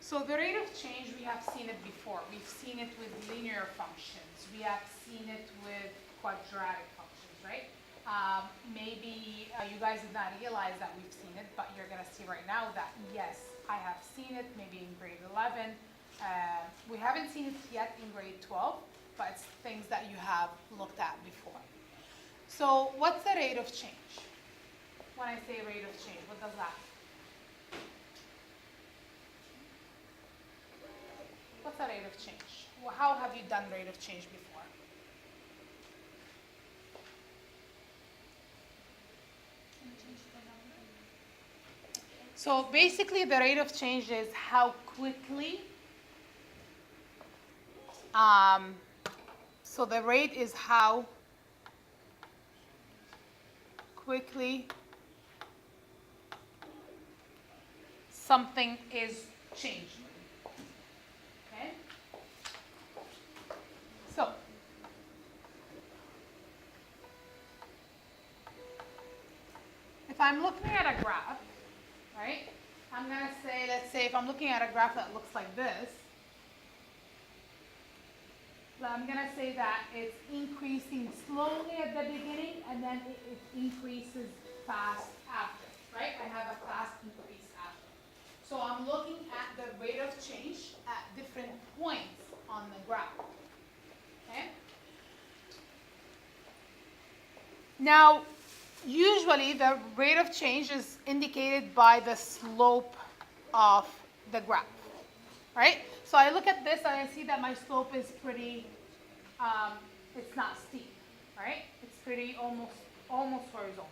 So the rate of change, we have seen it before. We've seen it with linear functions. We have seen it with quadratic functions, right? Maybe you guys did not realize that we've seen it, but you're going to see right now that, yes, I have seen it, maybe in grade 11. We haven't seen it yet in grade 12, but it's things that you have looked at before. So what's the rate of change? When I say rate of change, what does that mean? What's the rate of change? Well, how have you done rate of change before? So basically the rate of change is how quickly, so the rate is how quickly something is changing. Okay? So, if I'm looking at a graph, right, I'm going to say, let's say if I'm looking at a graph that looks like this, I'm going to say that it's increasing slowly at the beginning and then it increases fast after, right? I have a fast increase after. So I'm looking at the rate of change at different points on the graph. Okay? Now, usually the rate of change is indicated by the slope of the graph, right? So I look at this and I see that my slope is pretty, it's not steep, right? It's pretty almost horizontal.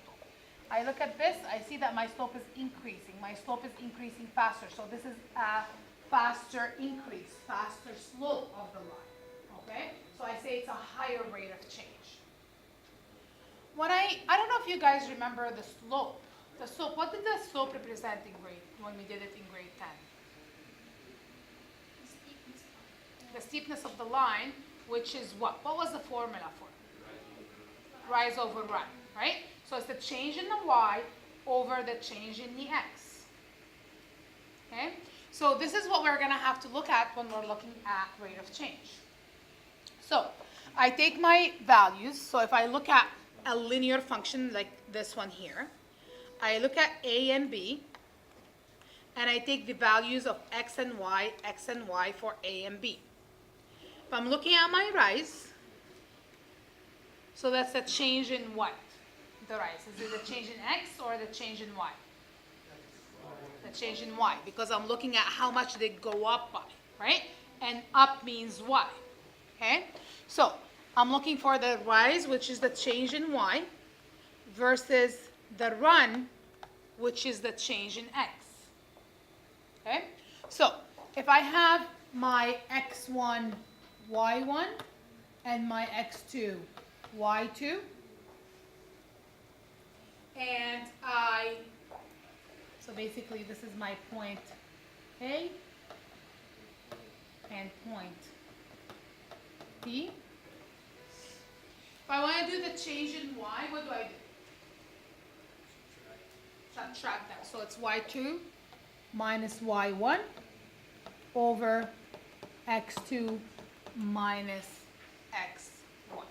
I look at this, I see that my slope is increasing. My slope is increasing faster. So this is a faster increase, faster slope of the line, okay? So I say it's a higher rate of change. When I don't know if you guys remember the slope. The slope, what did the slope represent in grade, when we did it in grade 10? The steepness of the line, which is what? What was the formula for it? Rise over run, right? So it's the change in the y over the change in the x. Okay? So this is what we're going to have to look at when we're looking at rate of change. So I take my values. So if I look at a linear function like this one here, I look at a and b, and I take the values of x and y for a and b. If I'm looking at my rise, so that's the change in what? The rise. Is it the change in x or the change in y? The change in y, because I'm looking at how much they go up by, right? And up means y, okay? So I'm looking for the rise, which is the change in y, versus the run, which is the change in x, okay? So if I have my x1, y1, and my x2, y2, and so basically this is my point A and point B. If I want to do the change in y, what do I do? Subtract that. So it's y2 minus y1 over x2 minus x1.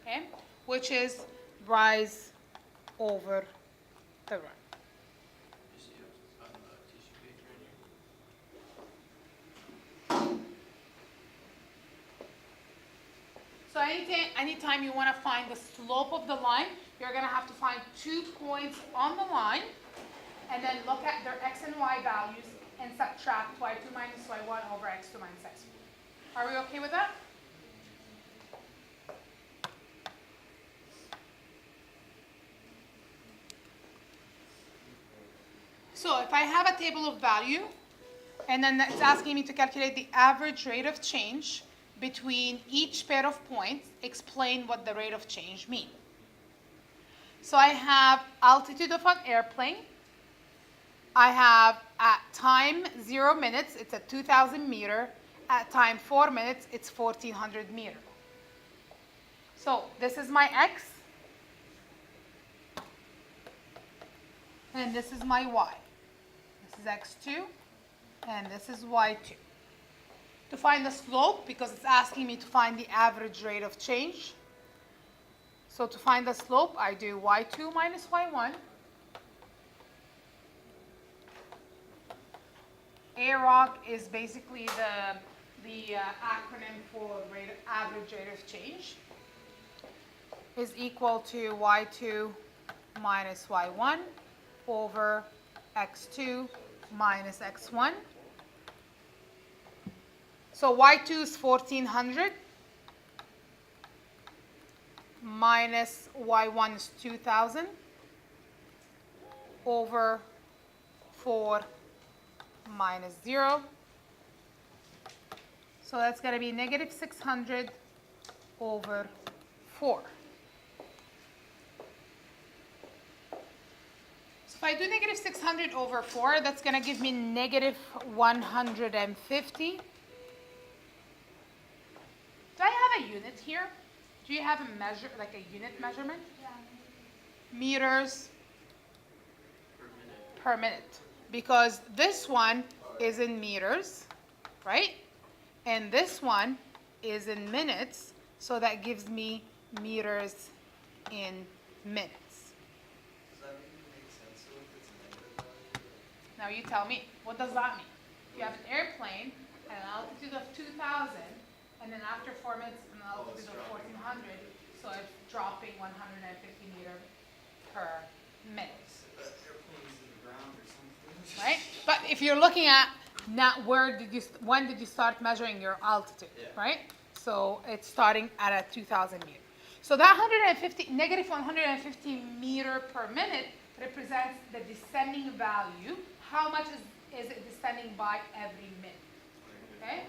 Okay? Which is rise over the run. So anytime you want to find the slope of the line, you're going to have to find 2 points on the line and then look at their x and y values and subtract y2 minus y1 over x2 minus x1. Are we okay with that? So if I have a table of value, and then it's asking me to calculate the average rate of change between each pair of points, explain what the rate of change means. So I have altitude of an airplane. I have at time 0 minutes, it's at 2,000 meter. At time 4 minutes, it's 1,400 meter. So this is my x, and this is my y. This is x2, and this is y2. To find the slope, because it's asking me to find the average rate of change. So to find the slope, I do y2 minus y1. AROC is basically the acronym for average rate of change, is equal to y2 minus y1 over x2 minus x1. So y2 is 1400 minus y1 is 2000 over 4 minus 0. So that's going to be negative 600 over 4. So if I do negative 600 over 4, that's going to give me negative 150. Do I have a unit here? Do you have a measure, like a unit measurement? Yeah. Meters per minute. Because this one is in meters, right? And this one is in minutes, so that gives me meters in minutes. Does that make sense so if it's a negative value? Now you tell me, what does that mean? You have an airplane at an altitude of 2,000, and then after 4 minutes, an altitude of 1,400, so it's dropping 150 meters per minute. That airplane's in the ground or something. Right? But if you're looking at not when did you start measuring your altitude, Yeah. right? So it's starting at a 2,000 meter. So that negative 150 meter per minute represents the descending value. How much is it descending by every minute? Okay?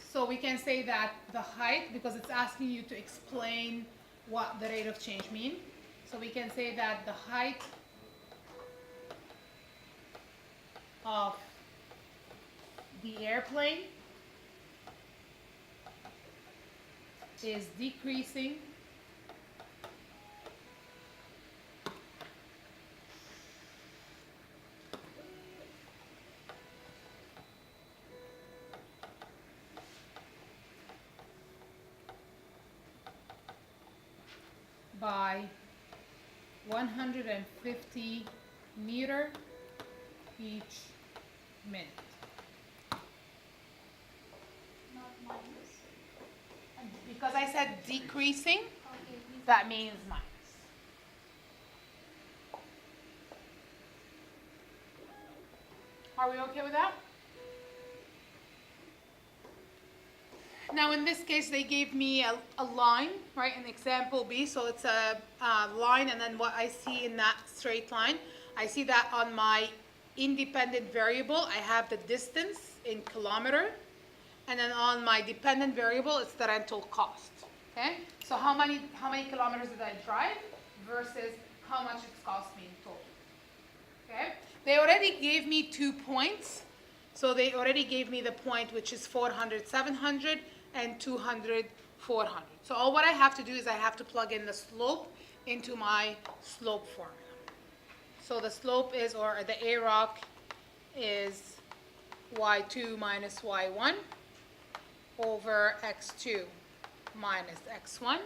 So we can say that the height, because it's asking you to explain what the rate of change means. So we can say that the height of the airplane is decreasing by 150 meter each minute. Not minus. And because I said decreasing, Okay. that means minus. Are we okay with that? Now in this case, they gave me a line, right, in example B. So it's a line, and then what I see in that straight line, I see that on my independent variable, I have the distance in kilometer. And then on my dependent variable, it's the rental cost. Okay? So how many kilometers did I drive versus how much it's cost me in total. Okay? They already gave me 2 points. So they already gave me the point which is 400, 700, and 200, 400. So all what I have to do is I have to plug in the slope into my slope formula. So the slope is, or the AROC is y2 minus y1 over x2 minus x1.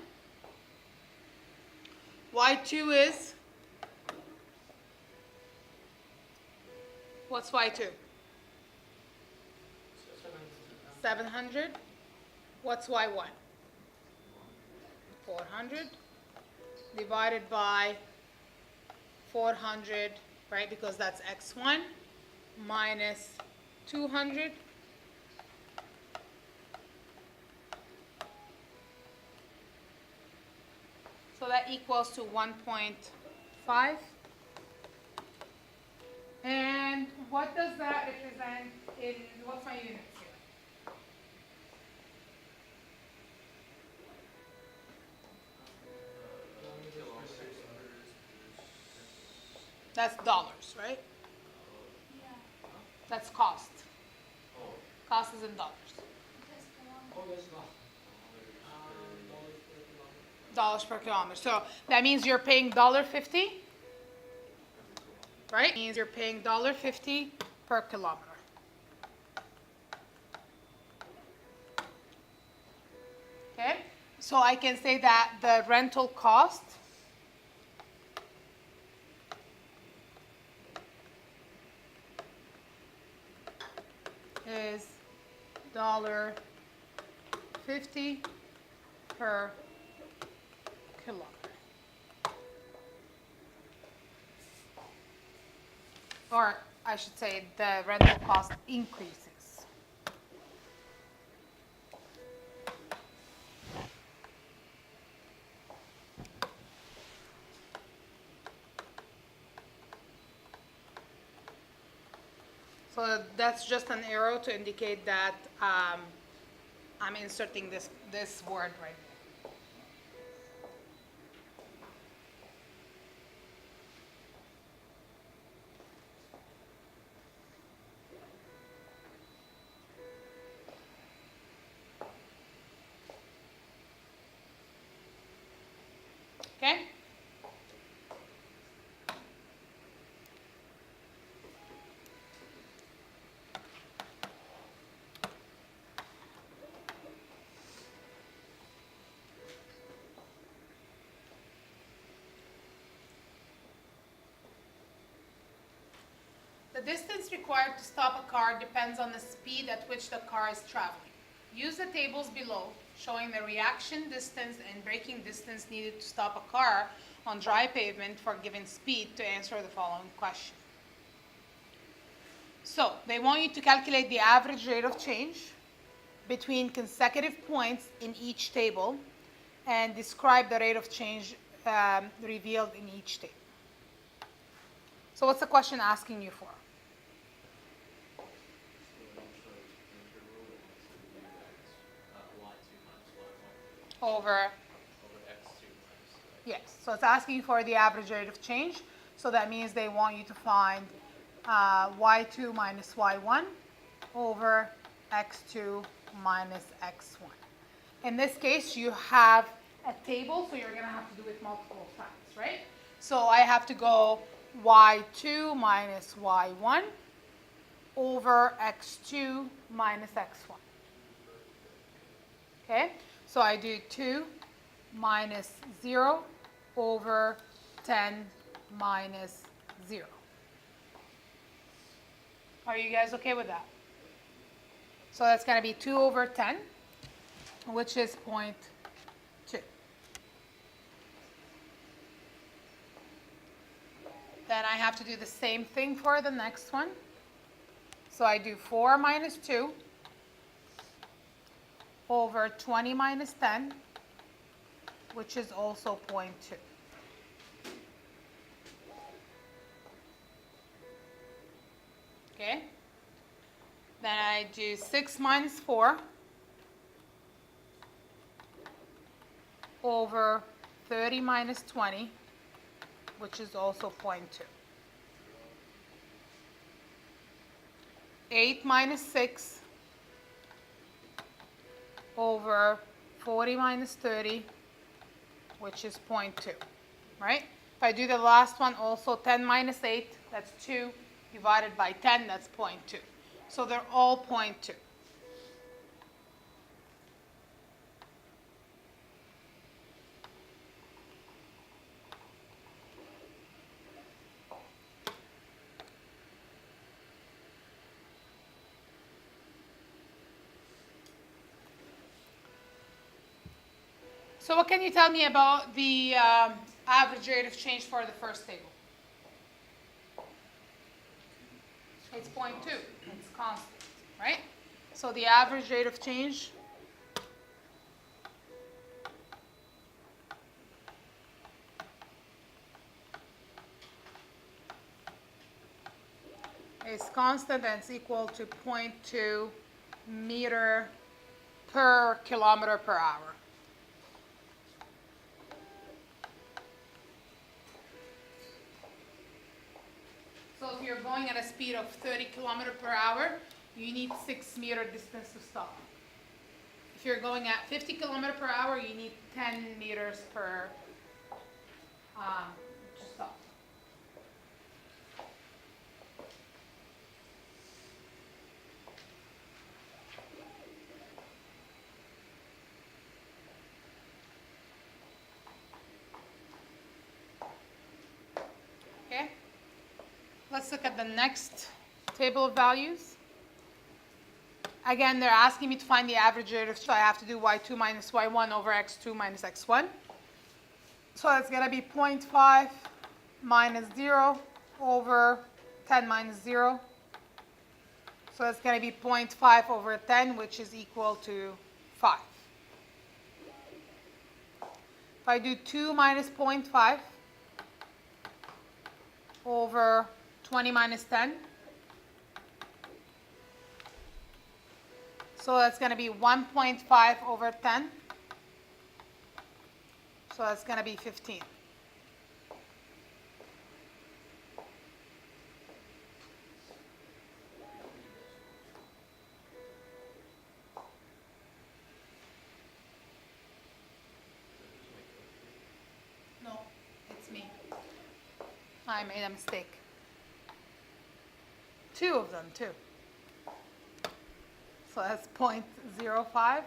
Y2 is, what's y2? 700. What's y1? 400 divided by 400, right, because that's x1 minus 200 . So that equals to 1.5. And what does that represent in, what's my units here? That's dollars, right? Yeah. That's cost. Cost is in dollars. Just kilometers. dollars per kilometer. So that means you're paying $1.50, right? Means you're paying $1.50 per kilometer. Okay, so I can say that the rental cost is $1.50 per kilometer. Or I should say the rental cost increases. So that's just an arrow to indicate that I'm inserting this word right there. Okay? The distance required to stop a car depends on the speed at which the car is traveling. Use the tables below showing the reaction distance and braking distance needed to stop a car on dry pavement for a given speed to answer the following question. So they want you to calculate the average rate of change between consecutive points in each table and describe the rate of change revealed in each table. So what's the question asking you for? Over yes, so it's asking for the average rate of change. So that means they want you to find y2 minus y1 over x2 minus x1. In this case, you have a table, so you're going to have to do it multiple times, right? So I have to go y2 minus y1 over x2 minus x1. Okay? So I do 2 minus 0 over 10 minus 0. Are you guys okay with that? So that's going to be 2 over 10, which is 0.2. Then I have to do the same thing for the next one. So I do 4 minus 2 over 20 minus 10, which is also 0.2. Okay? Then I do 6 minus 4 over 30 minus 20, which is also 0.2. 8 minus 6 over 40 minus 30, which is 0.2, right? If I do the last one also, 10 minus 8, that's 2, divided by 10, that's 0.2. So they're all 0.2. So what can you tell me about the average rate of change for the first table? It's 0.2. It's constant, right? So the average rate of change is constant and it's equal to 0.2 meter per kilometer per hour. So if you're going at a speed of 30 kilometers per hour, you need 6 meter distance to stop. If you're going at 50 kilometer per hour, you need 10 meters per to stop. Okay, let's look at the next table of values. Again, they're asking me to find the average rate of, so I have to do y2 minus y1 over x2 minus x1. So it's going to be 0.5 minus 0 over 10 minus 0. So it's going to be 0.5 over 10, which is equal to 5. If I do 2 minus 0.5 over 20 minus 10, so that's going to be 1.5 over 10. So that's going to be 15. No, it's me. I made a mistake. Two of them, too. So that's 0.05,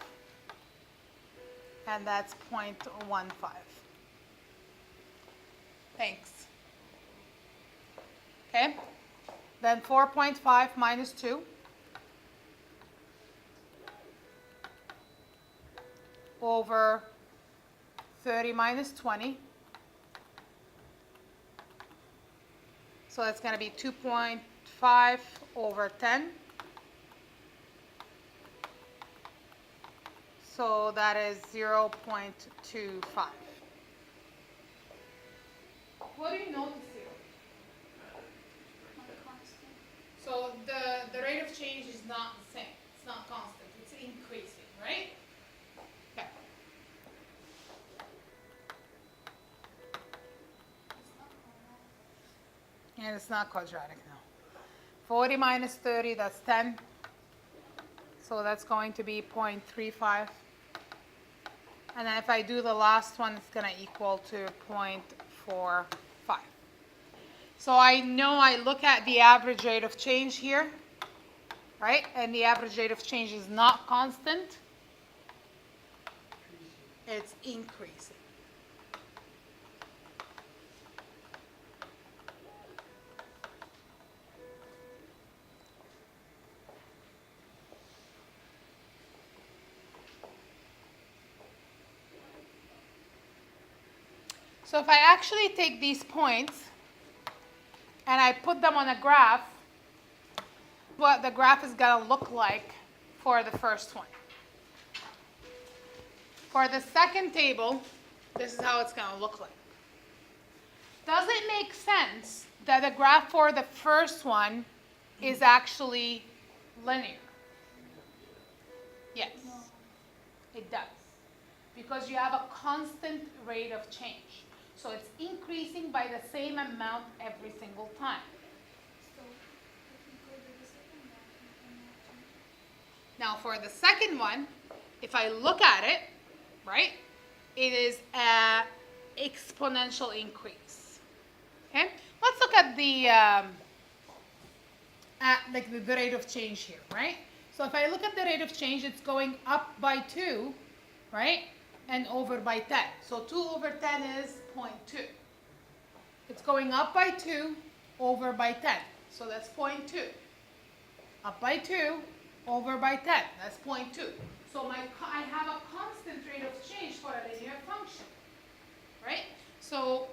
and that's 0.15. Thanks. Okay, then 4.5 minus 2 over 30 minus 20. So that's going to be 2.5 over 10. So that is 0.25. What do you notice here? Not constant. So the rate of change is not the same. It's not constant. It's increasing, right? Okay. It's not quadratic. And it's not quadratic now. 40 minus 30, that's 10. So that's going to be 0.35. And then if I do the last one, it's going to equal to 0.45. So I know I look at the average rate of change here, right? And the average rate of change is not constant. It's increasing. So if I actually take these points and I put them on a graph, what the graph is going to look like for the first one. For the second table, this is how it's going to look like. Does it make sense that the graph for the first one is actually linear? Yes, No. it does. Because you have a constant rate of change. So it's increasing by the same amount every single time. So if we go to the second one, we can change. Now for the second one, if I look at it, right, it is an exponential increase. Okay, let's look at the rate of change here, right? So if I look at the rate of change, it's going up by 2, right, and over by 10. So 2 over 10 is 0.2. It's going up by 2, over by 10. So that's 0.2. Up by 2, over by 10. That's 0.2. So I have a constant rate of change for a linear function, right? So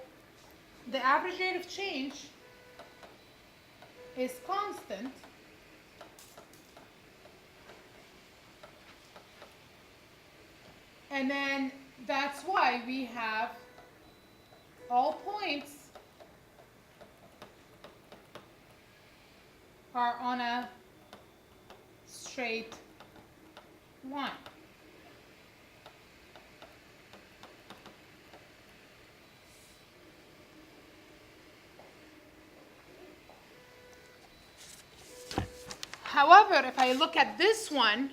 the average rate of change is constant. And then that's why we have all points are on a straight line. However, if I look at this one,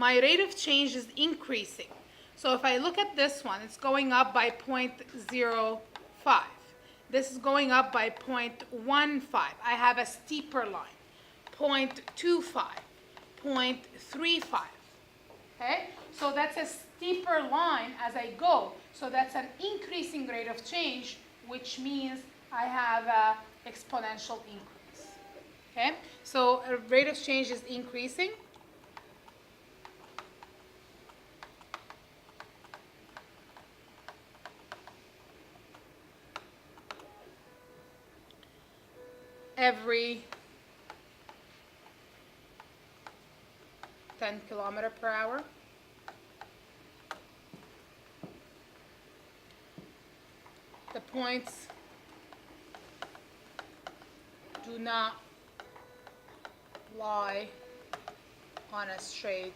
my rate of change is increasing. So if I look at this one, it's going up by 0.05. This is going up by 0.15. I have a steeper line, 0.25, 0.35. Okay? So that's a steeper line as I go. So that's an increasing rate of change, which means I have an exponential increase. Okay? So a rate of change is increasing. Every 10 kilometers per hour. The points do not lie on a straight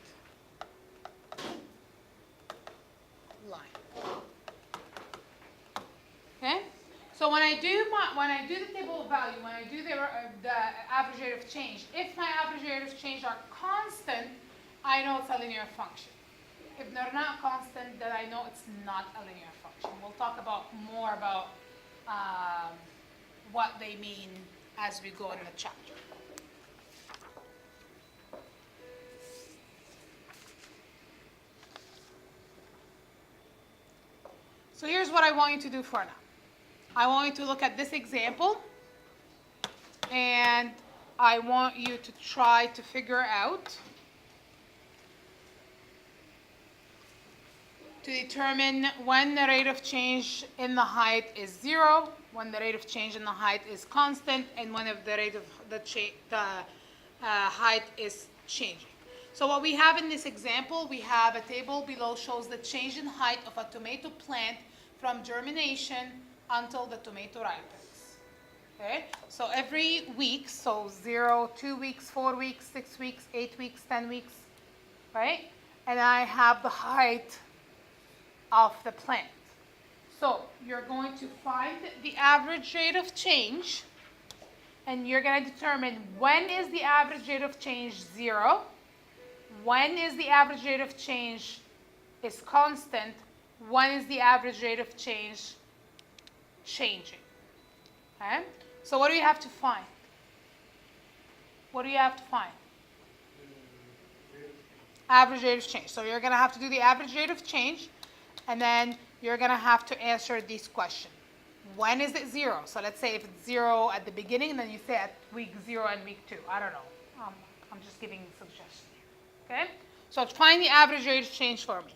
line. Okay? So when I do the table of value, when I do the average rate of change, if my average rate of change are constant, I know it's a linear function. If they're not constant, then I know it's not a linear function. We'll talk more about what they mean as we go in the chapter. So here's what I want you to do for now. I want you to look at this example, and I want you to try to figure out, to determine when the rate of change in the height is 0, when the rate of change in the height is constant, and when the rate of the height is changing. So what we have in this example, we have a table below shows the change in height of a tomato plant from germination until the tomato ripens. Okay? So every week, so 0, 2 weeks, 4 weeks, 6 weeks, 8 weeks, 10 weeks, right? And I have the height of the plant. So you're going to find the average rate of change, and you're going to determine when is the average rate of change 0, when is the average rate of change is constant, when is the average rate of change changing. Okay? So what do you have to find? What do you have to find? Average rate of change. So you're going to have to do the average rate of change, and then you're going to have to answer this question. When is it 0? So let's say if it's 0 at the beginning, and then you say at week 0 and week 2. I don't know. I'm just giving suggestions here. Okay? So find the average rate of change for me.